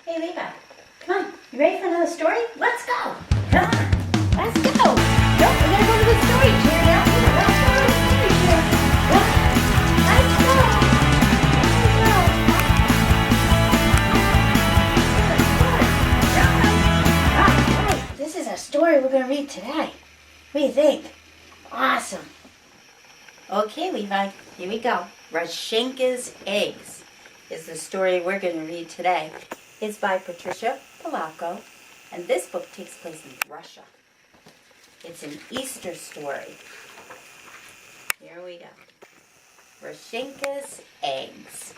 Hey, Levi, come on. You ready for another story? Let's go. Come on. Let's go. Nope, we're going to go to the story chair now. Let's go to the story chair. Let's go. All right. This is a story we're going to read today. What do you think? Awesome. Okay, Levi, here we go. Rechenkas Eggs is the story we're going to read today. It's by Patricia Polacco, and this book takes place in Russia. It's an Easter story. Here we go. Rechenkas Eggs.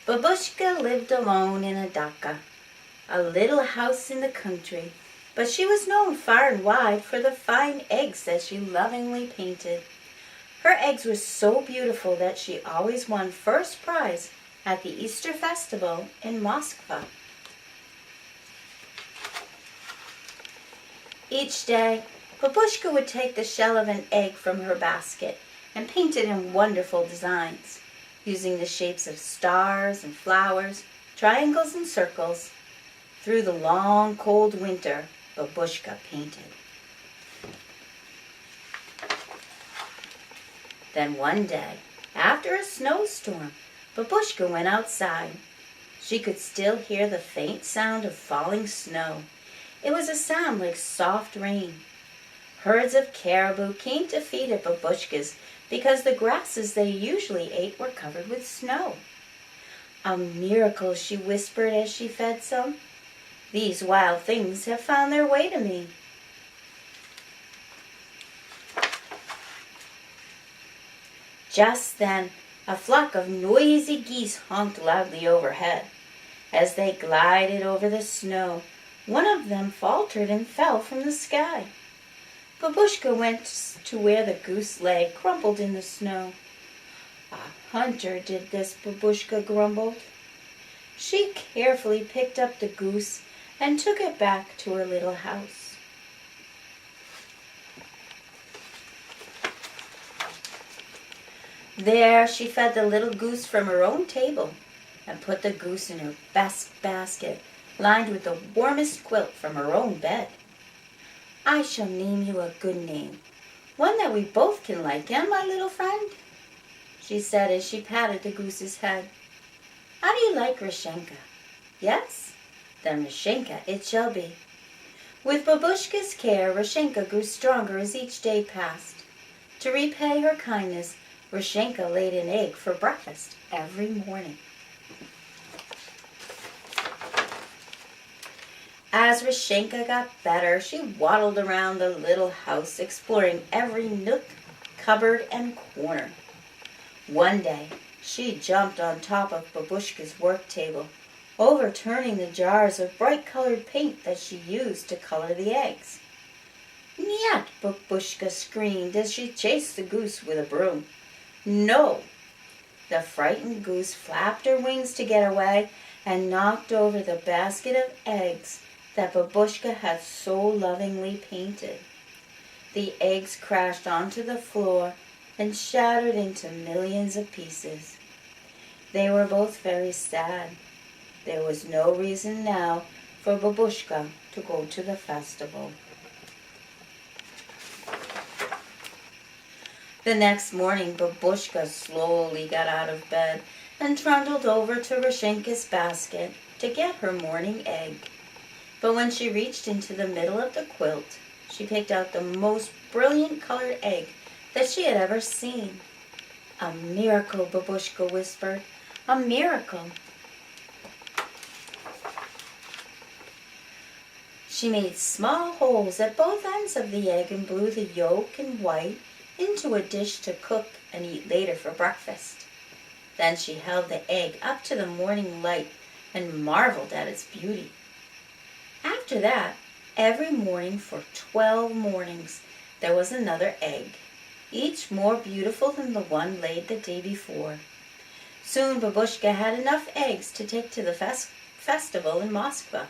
Babushka lived alone in a dacha, a little house in the country, but she was known far and wide for the fine eggs that she lovingly painted. Her eggs were so beautiful that she always won first prize at the Easter festival in Moscow. Each day, Babushka would take the shell of an egg from her basket and paint it in wonderful designs, using the shapes of stars and flowers, triangles and circles. Through the long, cold winter, Babushka painted. Then one day, after a snowstorm, Babushka went outside. She could still hear the faint sound of falling snow. It was a sound like soft rain. Herds of caribou came to feed at Babushka's because the grasses they usually ate were covered with snow. "A miracle," she whispered as she fed some. "These wild things have found their way to me." Just then, a flock of noisy geese honked loudly overhead. As they glided over the snow, one of them faltered and fell from the sky. Babushka went to where the goose lay, crumpled in the snow. "A hunter did this," Babushka grumbled. She carefully picked up the goose and took it back to her little house. There she fed the little goose from her own table and put the goose in her best basket, lined with the warmest quilt from her own bed. "I shall name you a good name, one that we both can like, my little friend?" she said as she patted the goose's head. "How do you like Rechenka? Yes? Then Rechenka it shall be." With Babushka's care, Rechenka grew stronger as each day passed. To repay her kindness, Rechenka laid an egg for breakfast every morning. As Rechenka got better, she waddled around the little house, exploring every nook, cupboard, and corner. One day, she jumped on top of Babushka's work table, overturning the jars of bright-colored paint that she used to color the eggs. "Nyat!" Babushka screamed as she chased the goose with a broom. "No!" The frightened goose flapped her wings to get away and knocked over the basket of eggs that Babushka had so lovingly painted. The eggs crashed onto the floor and shattered into millions of pieces. They were both very sad. There was no reason now for Babushka to go to the festival. The next morning, Babushka slowly got out of bed and trundled over to Rechenka's basket to get her morning egg. But when she reached into the middle of the quilt, she picked out the most brilliant colored egg that she had ever seen. "A miracle," Babushka whispered. "A miracle." She made small holes at both ends of the egg and blew the yolk and white into a dish to cook and eat later for breakfast. Then she held the egg up to the morning light and marveled at its beauty. After that, every morning for 12 mornings, there was another egg, each more beautiful than the one laid the day before. Soon Babushka had enough eggs to take to the festival in Moscow.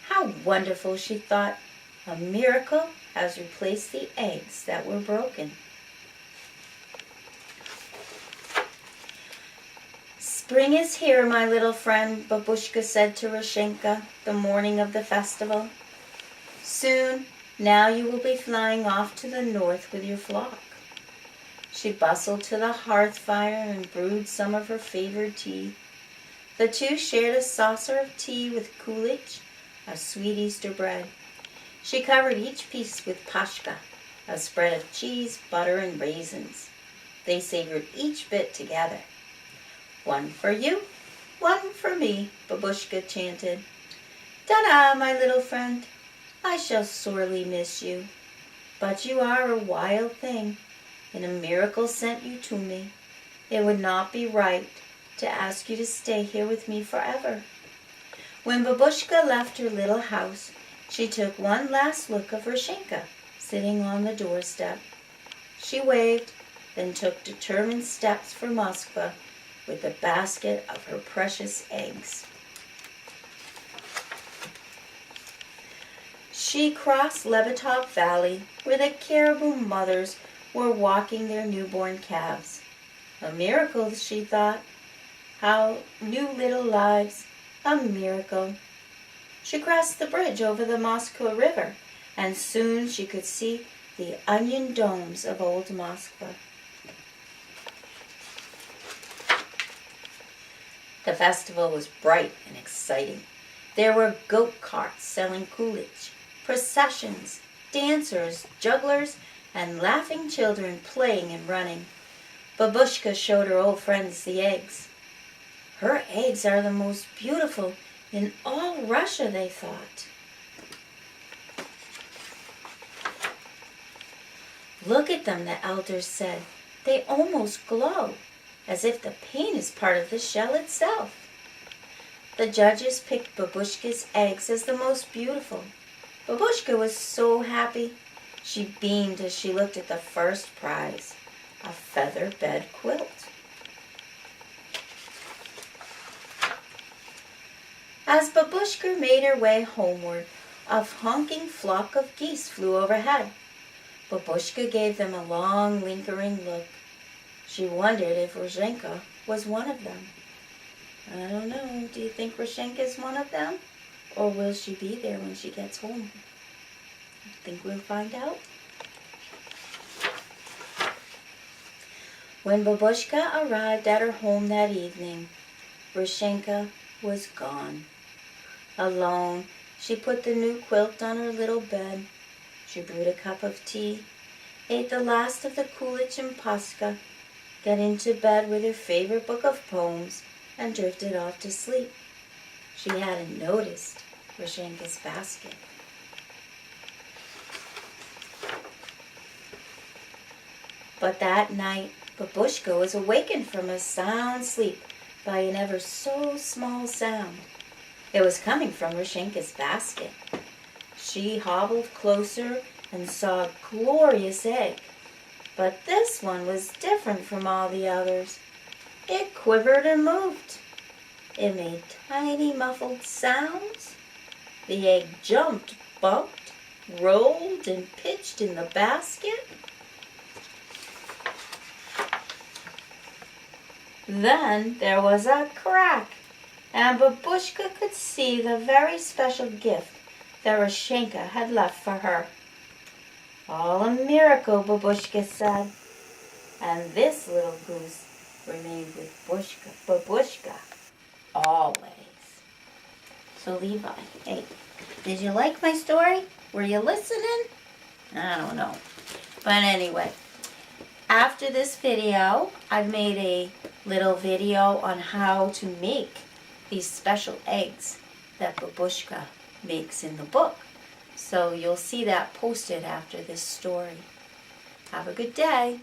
How wonderful, she thought. A miracle has replaced the eggs that were broken. Spring is here, my little friend, Babushka said to Rechenka the morning of the festival. Soon, now you will be flying off to the north with your flock. She bustled to the hearth fire and brewed some of her favorite tea. The two shared a saucer of tea with kulich, a sweet Easter bread. She covered each piece with pashka, a spread of cheese, butter, and raisins. They savored each bit together. One for you, one for me, Babushka chanted. Ta-da, my little friend. I shall sorely miss you. But you are a wild thing, and a miracle sent you to me. It would not be right to ask you to stay here with me forever. When Babushka left her little house, she took one last look of Rechenka sitting on the doorstep. She waved, then took determined steps for Moscow with the basket of her precious eggs. She crossed Lebatov Valley, where the caribou mothers were walking their newborn calves. A miracle, she thought. How new little lives, a miracle. She crossed the bridge over the Moscow River, and soon she could see the onion domes of old Moscow. The festival was bright and exciting. There were goat carts selling kulich, processions, dancers, jugglers, and laughing children playing and running. Babushka showed her old friends the eggs. Her eggs are the most beautiful in all Russia, they thought. Look at them, the elders said. They almost glow, as if the paint is part of the shell itself. The judges picked Babushka's eggs as the most beautiful. Babushka was so happy. She beamed as she looked at the first prize, a feather bed quilt. As Babushka made her way homeward, a honking flock of geese flew overhead. Babushka gave them a long, lingering look. She wondered if Rechenka was one of them. I don't know. Do you think Rechenka is one of them? Or will she be there when she gets home? I think we'll find out. When Babushka arrived at her home that evening, Rechenka was gone. Alone, she put the new quilt on her little bed. She brewed a cup of tea, ate the last of the kulich and paska, got into bed with her favorite book of poems, and drifted off to sleep. She hadn't noticed Rechenka's basket. But that night, Babushka was awakened from a sound sleep by an ever so small sound. It was coming from Rechenka's basket. She hobbled closer and saw a glorious egg. But this one was different from all the others. It quivered and moved. It made tiny muffled sounds. The egg jumped, bumped, rolled, and pitched in the basket. Then there was a crack, and Babushka could see the very special gift that Rechenka had left for her. All a miracle, Babushka said, and this little goose remained with Babushka always. So Levi, hey, did you like my story? Were you listening? I don't know. But anyway, after this video, I've made a little video on how to make these special eggs that Babushka makes in the book. So you'll see that posted after this story. Have a good day.